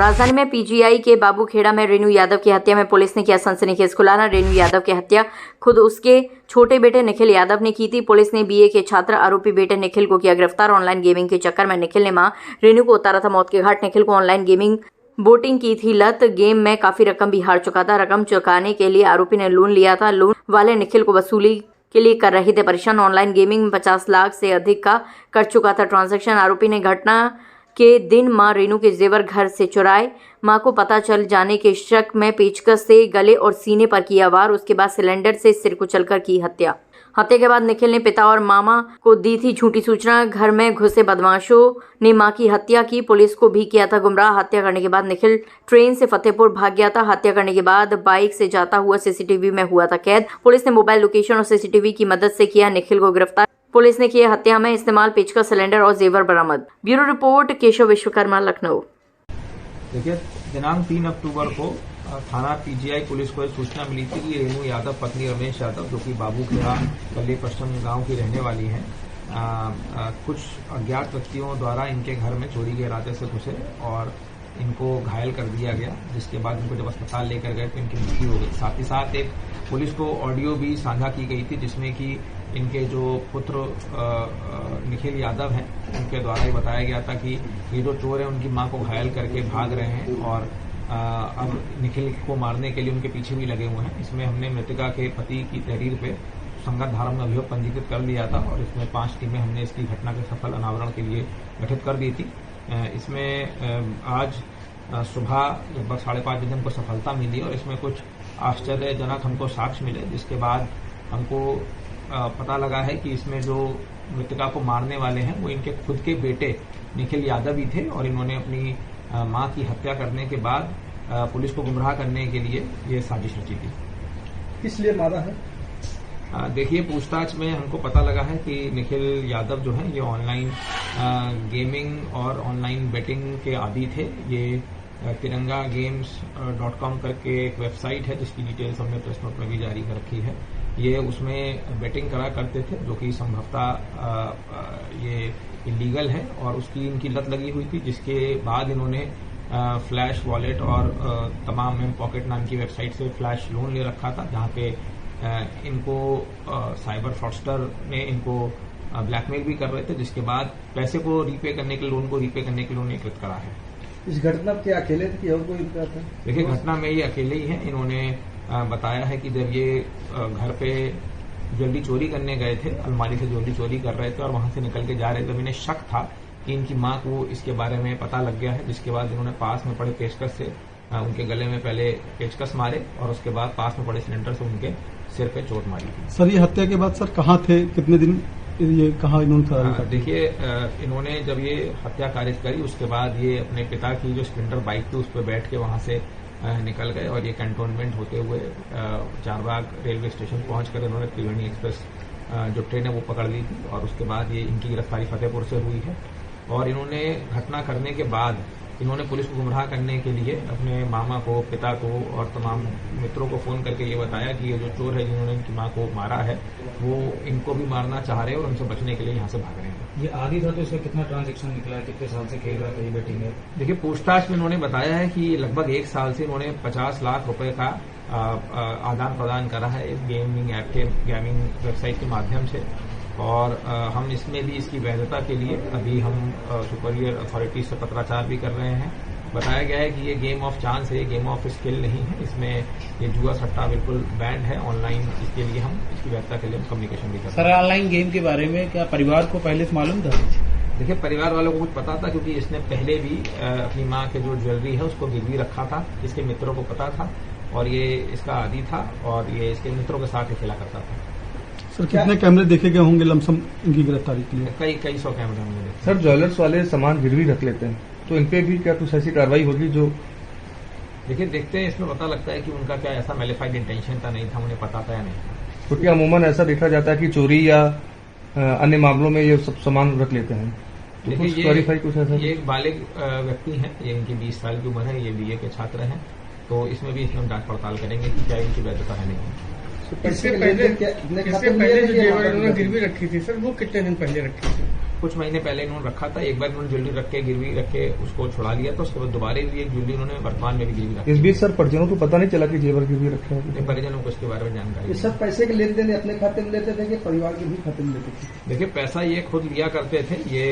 राजधानी में पीजीआई के बाबूखेड़ा में रेणु यादव की हत्या में पुलिस ने किया सनसनीखेज खुलासा। रेणु यादव की हत्या खुद उसके छोटे बेटे निखिल यादव ने की थी। पुलिस ने बीए के छात्र आरोपी बेटे निखिल को किया गिरफ्तार। ऑनलाइन गेमिंग के चक्कर में निखिल ने मां रेणु को उतारा था मौत के घाट। निखिल को ऑनलाइन गेमिंग बोटिंग की थी लत। गेम में काफी रकम भी हार चुका था। रकम चुकाने के लिए आरोपी ने लोन लिया था। लोन वाले निखिल को वसूली के लिए कर रहे थे परेशान। ऑनलाइन गेमिंग में 50 लाख से अधिक का कर चुका था ट्रांजैक्शन। आरोपी ने घटना के दिन मां रेणु के जेवर घर से चुराए। मां को पता चल जाने के शक में पेचकस से गले और सीने पर किया वार। उसके बाद सिलेंडर से सिर कुचलकर की हत्या। हत्या के बाद निखिल ने पिता और मामा को दी थी झूठी सूचना। घर में घुसे बदमाशों ने मां की हत्या की। पुलिस को भी किया था गुमराह। हत्या करने के बाद निखिल ट्रेन से फतेहपुर भाग गया था। हत्या करने के बाद बाइक से जाता हुआ सीसीटीवी में हुआ था कैद। पुलिस ने मोबाइल लोकेशन और सीसीटीवी की मदद से किया निखिल को गिरफ्तार। पुलिस ने की हत्या में इस्तेमाल पेचकस, सिलेंडर और जेवर बरामद। Bureau report, Keshav Vishwakarma, Lucknow. देखिए, दिनांक 3 अक्टूबर को थाना पीजीआई पुलिस को एक सूचना मिली थी कि रेणु यादव पत्नी रमेश यादव, जो कि बाबूखेड़ा गली पश्चिम गांव की रहने वाली हैं, कुछ अज्ञात व्यक्तियों द्वारा इनके घर में चोरी के इरादे से घुसे और इनको घायल कर दिया गया, जिसके बाद इनको जब अस्पताल लेकर गए तो इनकी मृत्यु हो गई। साथ ही साथ एक पुलिस को ऑडियो भी साझा की गई थी, जिसमें कि इनके जो पुत्र निखिल यादव हैं, उनके द्वारा ये बताया गया था कि ये जो चोर हैं उनकी मां को घायल करके भाग रहे हैं और अब निखिल को मारने के लिए उनके पीछे भी लगे हुए हैं। इसमें हमने मृतका के पति की तहरीर पे संगत धारा में अभियोग पंजीकृत कर लिया था और इसमें 5 टीमें हमने इसकी घटना के सफल अनावरण के लिए गठित कर दी थी। इसमें आज सुबह लगभग 5:30 बजे हमको सफलता मिली और इसमें कुछ आश्चर्यजनक हमको साक्ष्य मिले, जिसके बाद हमको पता लगा है कि इसमें जो मृतका को मारने वाले हैं वो इनके खुद के बेटे निखिल यादव ही थे और इन्होंने अपनी मां की हत्या करने के बाद पुलिस को गुमराह करने के लिए ये साजिश रची थी। किस लिए मारा है? देखिए, पूछताछ में हमको पता लगा है कि निखिल यादव जो है ये ऑनलाइन गेमिंग और ऑनलाइन बेटिंग के आदी थे। ये tirangaGames.com करके एक वेबसाइट है जिसकी डिटेल्स हमने प्रेस नोट में भी जारी कर रखी है। ये उसमें बेटिंग करा करते थे, जो कि संभवतः ये इलीगल है और उसकी इनकी लत लगी हुई थी, जिसके बाद इन्होंने फ्लैश वॉलेट और तमाम पॉकेट नाम की वेबसाइट से फ्लैश लोन ले रखा था, जहां पे इनको साइबर फ्रॉडस्टर ने इनको ब्लैकमेल भी कर रहे थे, जिसके बाद पैसे को रीपे करने के लोन को रीपे करने के लिए उन्होंने कृत करा है। इस घटना के अकेले थे कि और कोई था? देखिए, घटना में ये अकेले ही हैं। इन्होंने बताया है कि जब ये घर पे ज्वेलरी चोरी करने गए थे, अलमारी से ज्वेलरी चोरी कर रहे थे और वहां से निकल के जा रहे थे, तब इन्हें शक था कि इनकी मां को इसके बारे में पता लग गया है, जिसके बाद इन्होंने पास में पड़े पेचकस से उनके गले में पहले पेचकस मारे और उसके बाद पास में पड़े सिलेंडर से उनके सिर पे चोट मारी थी। सर, ये हत्या के बाद सर कहाँ थे, कितने दिन ये कहाँ इन्होंने? देखिए, इन्होंने जब ये हत्या कार्य करी उसके बाद ये अपने पिता की जो स्प्लेंडर बाइक थी उस पर बैठ के वहां से निकल गए और ये कैंटोनमेंट होते हुए चारबाग रेलवे स्टेशन पहुंचकर इन्होंने त्रिवेणी एक्सप्रेस जो ट्रेन है वो पकड़ ली थी और उसके बाद ये इनकी गिरफ्तारी फतेहपुर से हुई है। और इन्होंने घटना करने के बाद इन्होंने पुलिस को गुमराह करने के लिए अपने मामा को, पिता को और तमाम मित्रों को फोन करके ये बताया कि ये जो चोर है जिन्होंने इनकी मां को मारा है वो इनको भी मारना चाह रहे हैं और उनसे बचने के लिए यहाँ से भाग रहे हैं। ये आदि था तो इसका कितना ट्रांजैक्शन निकला है, कितने साल से खेल रहा था ये बेटिंग में? देखिए, पूछताछ में इन्होंने बताया है कि लगभग 1 साल से इन्होंने 50 लाख रुपए का आदान प्रदान करा है इस गेमिंग ऐप के, गेमिंग वेबसाइट के माध्यम से और हम इसमें भी इसकी वैधता के लिए अभी हम सुपीरियर अथॉरिटी से पत्राचार भी कर रहे हैं। बताया गया है कि ये गेम ऑफ चांस है, गेम ऑफ स्किल नहीं है। इसमें ये जुआ सट्टा बिल्कुल बैंड है ऑनलाइन। इसके लिए हम इसकी वैधता के लिए हम कम्युनिकेशन भी कर रहे हैं। सर, ऑनलाइन गेम के बारे में क्या परिवार को पहले से मालूम था? देखिए, परिवार वालों को कुछ पता था क्योंकि इसने पहले भी अपनी मां के जो ज्वेलरी है उसको गिरवी रखा था। इसके मित्रों को पता था और ये इसका आदी था और ये इसके मित्रों के साथ ही खेला करता था। सर, कितने कैमरे देखे गए होंगे लमसम इनकी गिरफ्तारी के लिए? कई 100 कैमरे हमने देखे। सर, ज्वेलर्स वाले सामान गिरवी रख लेते हैं तो इन पे भी क्या कुछ ऐसी कार्रवाई होगी जो? देखिए, देखते हैं, इसमें पता लगता है कि उनका क्या ऐसा मैलिफाइड इंटेंशन था, नहीं था, उन्हें पता था या नहीं था। क्योंकि अमूमन ऐसा देखा जाता है कि चोरी या अन्य मामलों में ये सब सामान रख लेते हैं। तो कुछ क्लैरिफाई कुछ ऐसा? ये एक बालिग व्यक्ति हैं, ये इनकी 20 साल की उम्र है, ये बीए के छात्र हैं, तो इसमें भी हम जांच पड़ताल करेंगे कि क्या इनकी वैधता है नहीं। इससे पहले जो जेवर इन्होंने गिरवी रखी थी सर, वो कितने दिन पहले रखी थी? कुछ महीने पहले इन्होंने रखा था, एक बार इन्होंने ज्वेलरी रख के गिरवी रख के उसको छुड़ा लिया था, उसके बाद दोबारा भी एक ज्वेलरी उन्होंने वर्तमान में भी गिरवी रखी। इस बीच सर परिजनों को पता नहीं चला कि जेवर गिरवी रखे हैं? परिजनों को इसके बारे में जानकारी ये सब पैसे के लेन देन अपने खाते में लेते थे कि परिवार के भी खाते में लेते थे? देखिए, पैसा ये खुद लिया करते थे, ये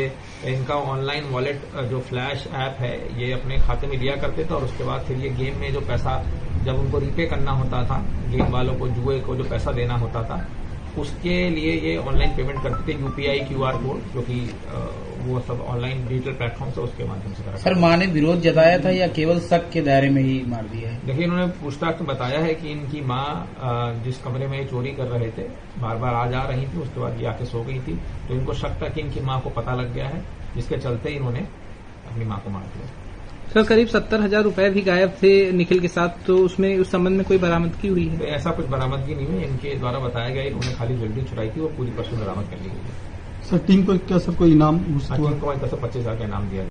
इनका ऑनलाइन वॉलेट जो फ्लैश ऐप है ये अपने खाते में लिया करते थे, और उसके बाद फिर ये गेम में जो पैसा जब उनको रीपे करना होता था, गेम वालों को, जुए को जो पैसा देना होता था, उसके लिए ये ऑनलाइन पेमेंट करते थे, यूपीआई QR कोड, जो कि वो सब ऑनलाइन डिजिटल प्लेटफॉर्म से उसके माध्यम से करा। सर, मां ने विरोध जताया था या केवल शक के दायरे में ही मार दिया है? देखिए, इन्होंने पूछताछ में बताया है कि इनकी मां जिस कमरे में चोरी कर रहे थे बार बार आ जा रही थी, उसके बाद ये आके सो गई थी, तो इनको शक था कि इनकी मां को पता लग गया है, जिसके चलते इन्होंने अपनी मां को मार दिया। सर, करीब 70,000 रुपए भी गायब थे निखिल के साथ, तो उसमें उस संबंध में कोई बरामदगी हुई है? तो ऐसा कुछ बरामदगी नहीं हुई, इनके द्वारा बताया गया इन्होंने खाली ज्वेलरी चुराई थी, वो पूरी पर्सन बरामद कर ली गई है। सर टीम को क्या सर कोई इनाम घोषित हुआ? टीम को 25,000 का इनाम दिया।